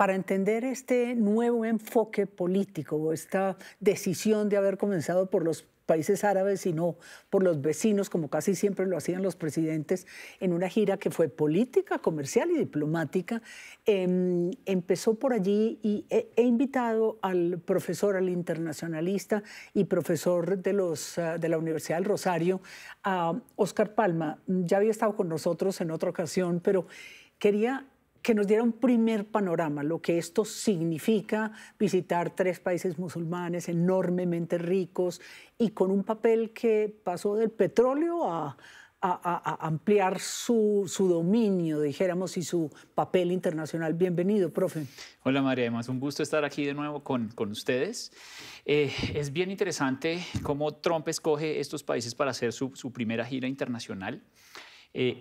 para entender este nuevo enfoque político o esta decisión de haber comenzado por los países árabes y no por los vecinos, como casi siempre lo hacían los presidentes, en una gira que fue política, comercial y diplomática. Empezó por allí y he invitado al profesor, al internacionalista y profesor de la Universidad del Rosario, a Óscar Palma. Ya había estado con nosotros en otra ocasión, pero quería que nos diera un primer panorama, lo que esto significa visitar 3 países musulmanes enormemente ricos y con un papel que pasó del petróleo a ampliar su dominio, dijéramos, y su papel internacional. Bienvenido, profe. Hola, María, además un gusto estar aquí de nuevo con ustedes. Es bien interesante cómo Trump escoge estos países para hacer su primera gira internacional.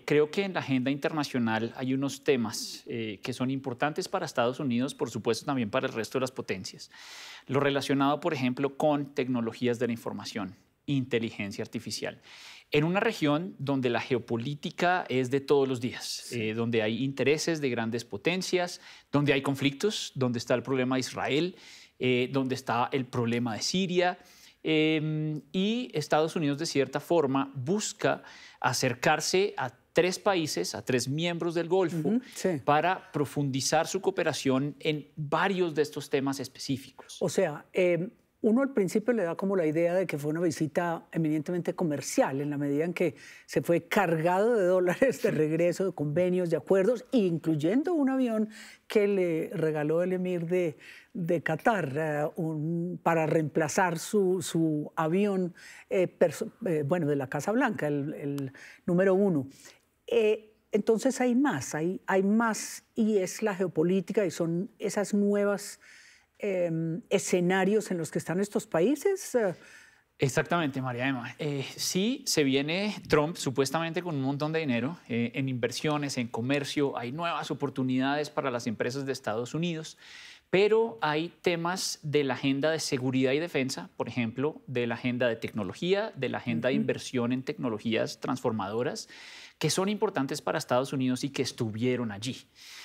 Creo que en la agenda internacional hay unos temas que son importantes para Estados Unidos, por supuesto también para el resto de las potencias. Lo relacionado, por ejemplo, con tecnologías de la información, inteligencia artificial. En una región donde la geopolítica es de todos los días, sí, donde hay intereses de grandes potencias, donde hay conflictos, donde está el problema de Israel, donde está el problema de Siria, y Estados Unidos, de cierta forma, busca acercarse a 3 países, a 3 miembros del Golfo, sí, para profundizar su cooperación en varios de estos temas específicos. O sea, uno al principio le da como la idea de que fue una visita eminentemente comercial, en la medida en que se fue cargado de dólares de regreso, de convenios, de acuerdos, incluyendo un avión que le regaló el emir de Qatar para reemplazar su avión, bueno, de la Casa Blanca, el número 1. Entonces hay más y es la geopolítica y son esas nuevas escenarios en los que están estos países. Exactamente, María Emma. Sí, se viene Trump supuestamente con un montón de dinero en inversiones, en comercio. Hay nuevas oportunidades para las empresas de Estados Unidos, pero hay temas de la agenda de seguridad y defensa, por ejemplo, de la agenda de tecnología, de la agenda de inversión en tecnologías transformadoras, que son importantes para Estados Unidos y que estuvieron allí.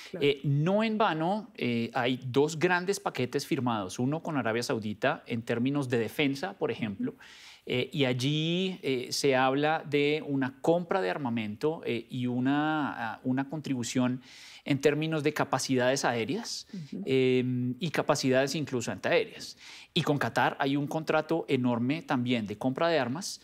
Claro. No en vano, hay 2 grandes paquetes firmados, uno con Arabia Saudita en términos de defensa, por ejemplo, y allí se habla de una compra de armamento y una contribución en términos de capacidades aéreas y capacidades incluso antiaéreas. Y con Qatar hay un contrato enorme también de compra de armas,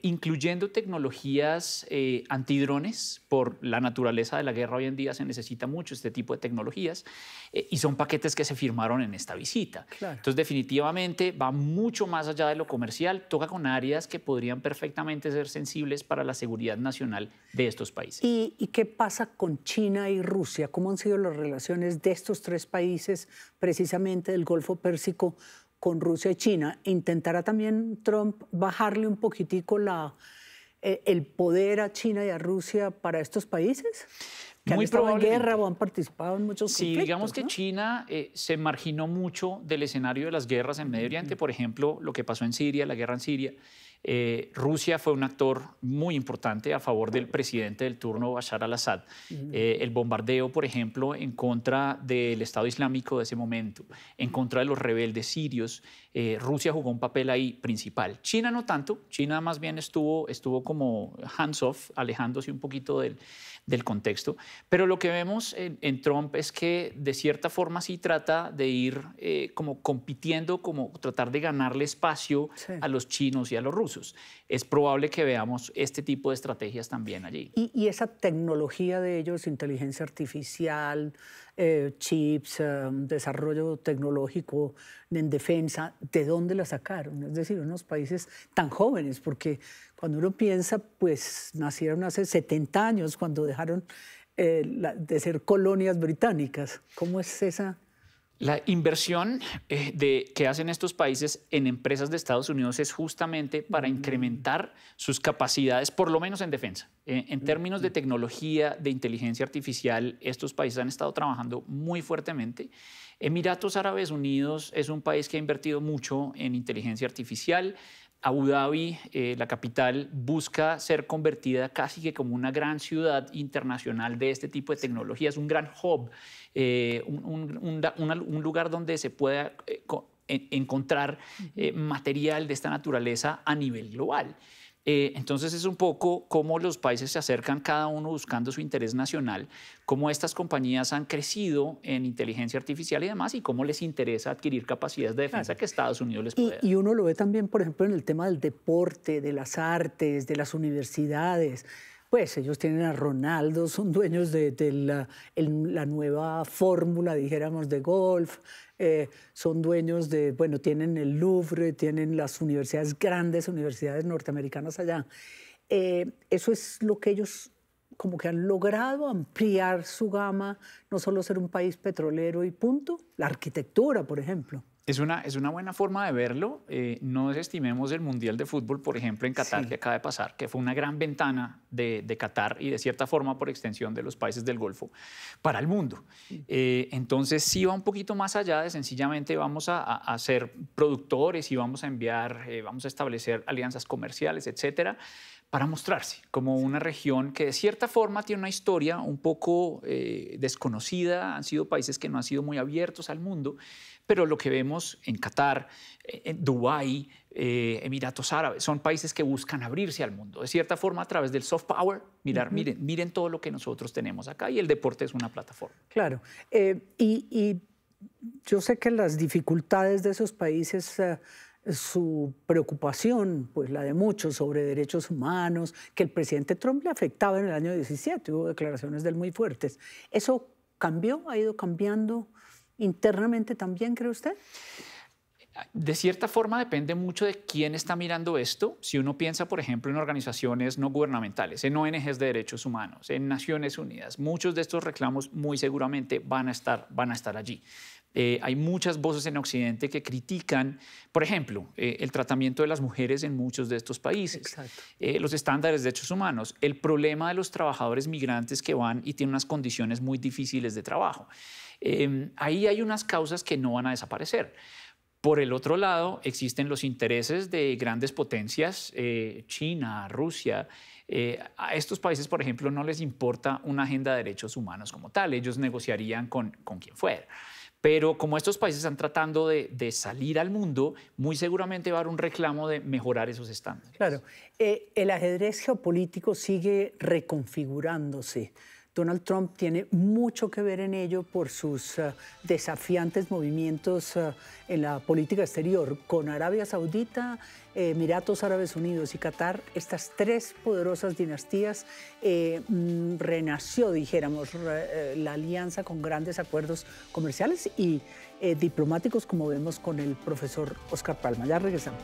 incluyendo tecnologías antidrones. Por la naturaleza de la guerra hoy en día se necesita mucho este tipo de tecnologías y son paquetes que se firmaron en esta visita. Claro. Entonces definitivamente va mucho más allá de lo comercial, toca con áreas que podrían perfectamente ser sensibles para la seguridad nacional de estos países. ¿Y qué pasa con China y Rusia? ¿Cómo han sido las relaciones de estos 3 países, precisamente del Golfo Pérsico, con Rusia y China? ¿Intentará también Trump bajarle un poquitico el poder a China y a Rusia para estos países? ¿Que han estado en guerra o han participado en muchos conflictos? Sí, digamos que China se marginó mucho del escenario de las guerras en Medio Oriente. Por ejemplo, lo que pasó en Siria, la guerra en Siria. Rusia fue un actor muy importante a favor del presidente del turno, Bashar al-Assad. El bombardeo, por ejemplo, en contra del Estado Islámico de ese momento, en contra de los rebeldes sirios, Rusia jugó un papel ahí principal. China no tanto, China más bien estuvo como hands-off, alejándose un poquito del contexto. Pero lo que vemos en Trump es que de cierta forma sí trata de ir como compitiendo, como tratar de ganarle espacio a los chinos y a los rusos. Es probable que veamos este tipo de estrategias también allí. Y esa tecnología de ellos, inteligencia artificial, chips, desarrollo tecnológico en defensa, ¿de dónde la sacaron? Es decir, unos países tan jóvenes, porque cuando uno piensa, pues nacieron hace 70 años, cuando dejaron de ser colonias británicas. ¿Cómo es esa? La inversión que hacen estos países en empresas de Estados Unidos es justamente para incrementar sus capacidades, por lo menos en defensa. En términos de tecnología, de inteligencia artificial, estos países han estado trabajando muy fuertemente. Emiratos Árabes Unidos es un país que ha invertido mucho en inteligencia artificial. Abu Dhabi, la capital, busca ser convertida casi que como una gran ciudad internacional de este tipo de tecnologías, un gran hub, un lugar donde se pueda encontrar material de esta naturaleza a nivel global. Entonces es un poco cómo los países se acercan cada uno buscando su interés nacional, cómo estas compañías han crecido en inteligencia artificial y demás, y cómo les interesa adquirir capacidades de defensa que Estados Unidos les puede dar. Y uno lo ve también, por ejemplo, en el tema del deporte, de las artes, de las universidades. Pues ellos tienen a Ronaldo, son dueños de la nueva fórmula, dijéramos, de golf, son dueños de, bueno, tienen el Louvre, tienen las universidades, grandes universidades norteamericanas allá. Eso es lo que ellos como que han logrado ampliar su gama, no solo ser un país petrolero y punto, la arquitectura, por ejemplo. Es una buena forma de verlo. No desestimemos el Mundial de Fútbol, por ejemplo, en Qatar, que acaba de pasar, que fue una gran ventana de Qatar y de cierta forma por extensión de los países del Golfo para el mundo. Entonces sí va un poquito más allá de sencillamente vamos a ser productores y vamos a enviar, vamos a establecer alianzas comerciales, etcétera, para mostrarse como una región que de cierta forma tiene una historia un poco desconocida. Han sido países que no han sido muy abiertos al mundo, pero lo que vemos en Qatar, en Dubái, Emiratos Árabes, son países que buscan abrirse al mundo. De cierta forma, a través del soft power, miren todo lo que nosotros tenemos acá, y el deporte es una plataforma. Claro, y yo sé que las dificultades de esos países, su preocupación, pues la de muchos sobre derechos humanos, que el presidente Trump le afectaba en el año 17, hubo declaraciones de él muy fuertes. ¿Eso cambió? ¿Ha ido cambiando internamente también, cree usted? De cierta forma depende mucho de quién está mirando esto. Si uno piensa, por ejemplo, en organizaciones no gubernamentales, en ONGs de derechos humanos, en Naciones Unidas, muchos de estos reclamos muy seguramente van a estar allí. Hay muchas voces en Occidente que critican, por ejemplo, el tratamiento de las mujeres en muchos de estos países, los estándares de derechos humanos, el problema de los trabajadores migrantes que van y tienen unas condiciones muy difíciles de trabajo. Ahí hay unas causas que no van a desaparecer. Por el otro lado, existen los intereses de grandes potencias, China, Rusia. A estos países, por ejemplo, no les importa una agenda de derechos humanos como tal. Ellos negociarían con quien fuera. Pero como estos países están tratando de salir al mundo, muy seguramente va a haber un reclamo de mejorar esos estándares. Claro. El ajedrez geopolítico sigue reconfigurándose. Donald Trump tiene mucho que ver en ello por sus desafiantes movimientos en la política exterior. Con Arabia Saudita, Emiratos Árabes Unidos y Qatar, estas tres poderosas dinastías, renació, dijéramos, la alianza con grandes acuerdos comerciales y diplomáticos, como vemos con el profesor Oscar Palma. Ya regresamos.